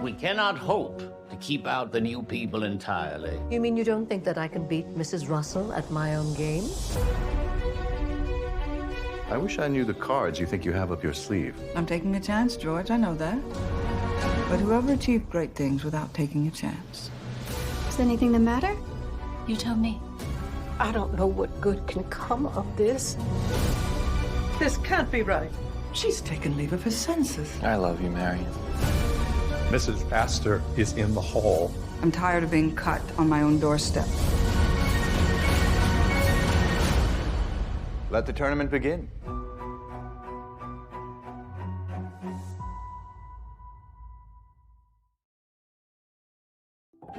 We cannot hope to keep out the new people entirely. You mean you don't think that I can beat Mrs. Russell at my own game? I wish I knew the cards you think you have up your sleeve. I'm taking a chance, George, I know that. But whoever achieved great things without taking a chance? Is anything the matter? You tell me. I don't know what good can come of this. This can't be right. She's taken leave of her senses. I love you, Marion. Mrs. Astor is in the hall. I'm tired of being cut on my own doorstep. Let the tournament begin.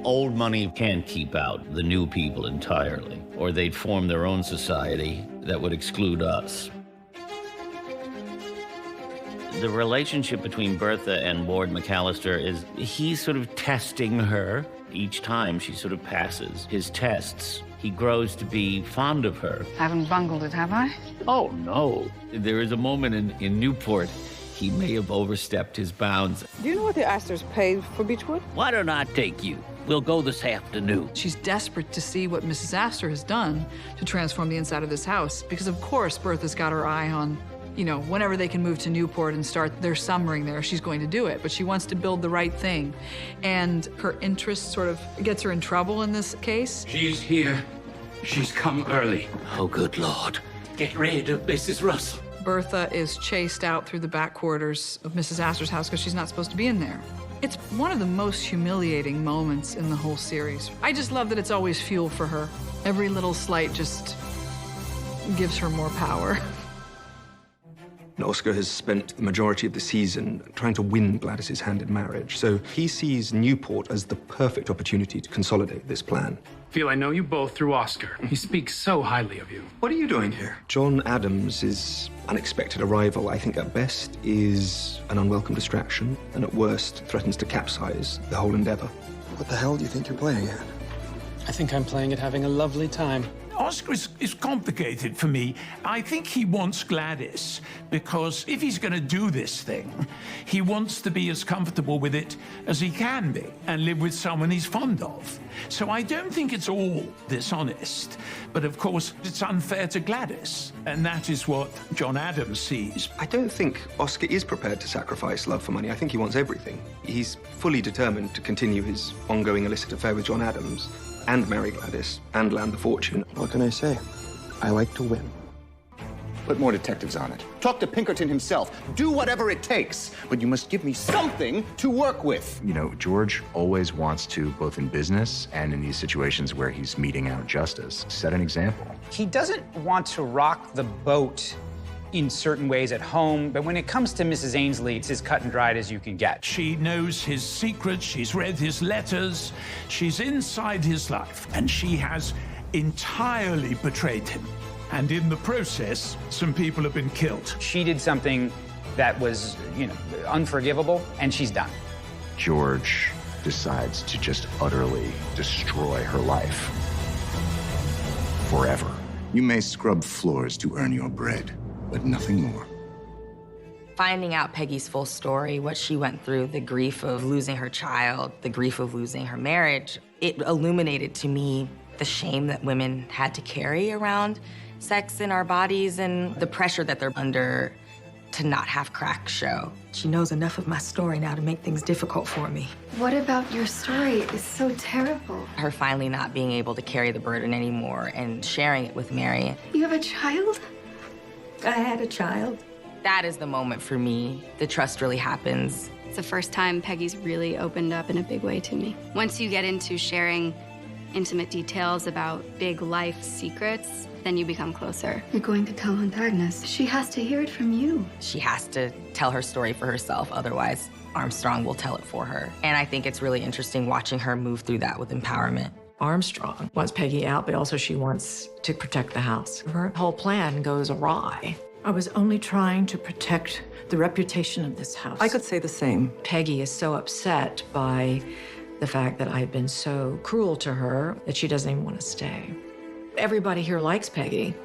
Old money can't keep out the new people entirely, or they'd form their own society that would exclude us. The relationship between Bertha and Lord McAllister is he's sort of testing her. Each time she sort of passes his tests, he grows to be fond of her. Haven't bungled it, have I? Oh, no. There is a moment in Newport, he may have overstepped his bounds. Do you know what the Astors paid for Beechwood? Why don't I take you? We'll go this afternoon. She's desperate to see what Mrs. Astor has done to transform the inside of this house, because of course Bertha's got her eye on, you know, whenever they can move to Newport and start their summering there, she's going to do it. But she wants to build the right thing. And her interest sort of gets her in trouble in this case. She's here. She's come early. Oh, good Lord. Get rid of Mrs. Russell. Bertha is chased out through the back quarters of Mrs. Astor's house because she's not supposed to be in there. It's one of the most humiliating moments in the whole series. I just love that it's always fuel for her. Every little slight just gives her more power. Oscar has spent the majority of the season trying to win Gladys's hand in marriage, so he sees Newport as the perfect opportunity to consolidate this plan. Feel I know you both through Oscar. He speaks so highly of you. What are you doing here? John Adams' unexpected arrival, I think at best, is an unwelcome distraction, and at worst, threatens to capsize the whole endeavor. What the hell do you think you're playing at? I think I'm playing at having a lovely time. Oscar is complicated for me. I think he wants Gladys because if he's going to do this thing, he wants to be as comfortable with it as he can be and live with someone he's fond of. So I don't think it's all dishonest. But of course, it's unfair to Gladys. And that is what John Adams sees. I don't think Oscar is prepared to sacrifice love for money. I think he wants everything. He's fully determined to continue his ongoing illicit affair with John Adams and marry Gladys and land the fortune. What can I say? I like to win. Put more detectives on it. Talk to Pinkerton himself. Do whatever it takes. But you must give me something to work with. You know, George always wants to, both in business and in these situations where he's meting out justice, set an example. He doesn't want to rock the boat in certain ways at home, but when it comes to Mrs. Ainsley, it's as cut and dried as you can get. She knows his secrets, she's read his letters, she's inside his life, and she has entirely betrayed him. And in the process, some people have been killed. She did something that was, you know, unforgivable, and she's done. George decides to just utterly destroy her life. Forever. You may scrub floors to earn your bread, but nothing more. Finding out Peggy's full story, what she went through, the grief of losing her child, the grief of losing her marriage, it illuminated to me the shame that women had to carry around sex in our bodies and the pressure that they're under to not have cracks show. She knows enough of my story now to make things difficult for me. What about your story is so terrible? Her finally not being able to carry the burden anymore and sharing it with Marion. You have a child? I had a child. That is the moment for me. The trust really happens. It's the first time Peggy's really opened up in a big way to me. Once you get into sharing intimate details about big life secrets, then you become closer. You're going to tell Aunt Agnes. She has to hear it from you. She has to tell her story for herself, otherwise Armstrong will tell it for her. And I think it's really interesting watching her move through that with empowerment. Armstrong wants Peggy out, but also she wants to protect the house. Her whole plan goes awry. I was only trying to protect the reputation of this house. I could say the same. Peggy is so upset by the fact that I've been so cruel to her that she doesn't even want to stay. Everybody here likes Peggy.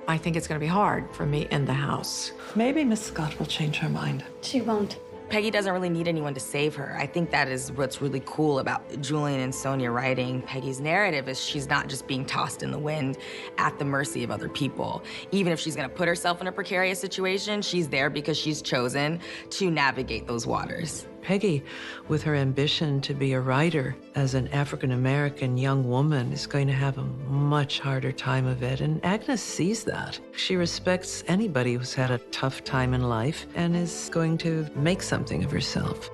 I think it's going to be hard for me in the house. Maybe Miss Scott will change her mind. She won't. Peggy doesn't really need anyone to save her. I think that is what's really cool about Julian and Sonia writing Peggy's narrative is she's not just being tossed in the wind at the mercy of other people. Even if she's gonna put herself in a precarious situation, she's there because she's chosen to navigate those waters. Peggy, with her ambition to be a writer as an African-American young woman, is going to have a much harder time of it, and Agnes sees that. She respects anybody who's had a tough time in life and is going to make something of herself.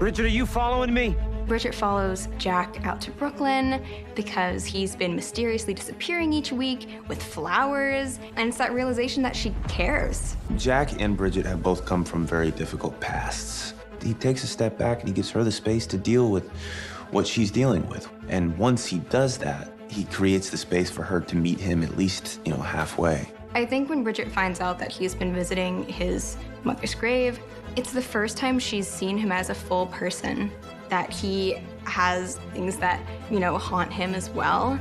Bridget, are you following me? Bridget follows Jack out to Brooklyn because he's been mysteriously disappearing each week with flowers, and it's that realization that she cares. Jack and Bridget have both come from very difficult pasts. He takes a step back and he gives her the space to deal with what she's dealing with. And once he does that, he creates the space for her to meet him at least, halfway. I think when Bridget finds out that he's been visiting his mother's grave, it's the first time she's seen him as a full person, that he has things that, haunt him as well.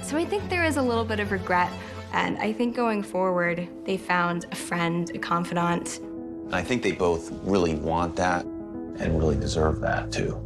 So I think there is a little bit of regret, and I think going forward, they found a friend, a confidant. I think they both really want that and really deserve that, too.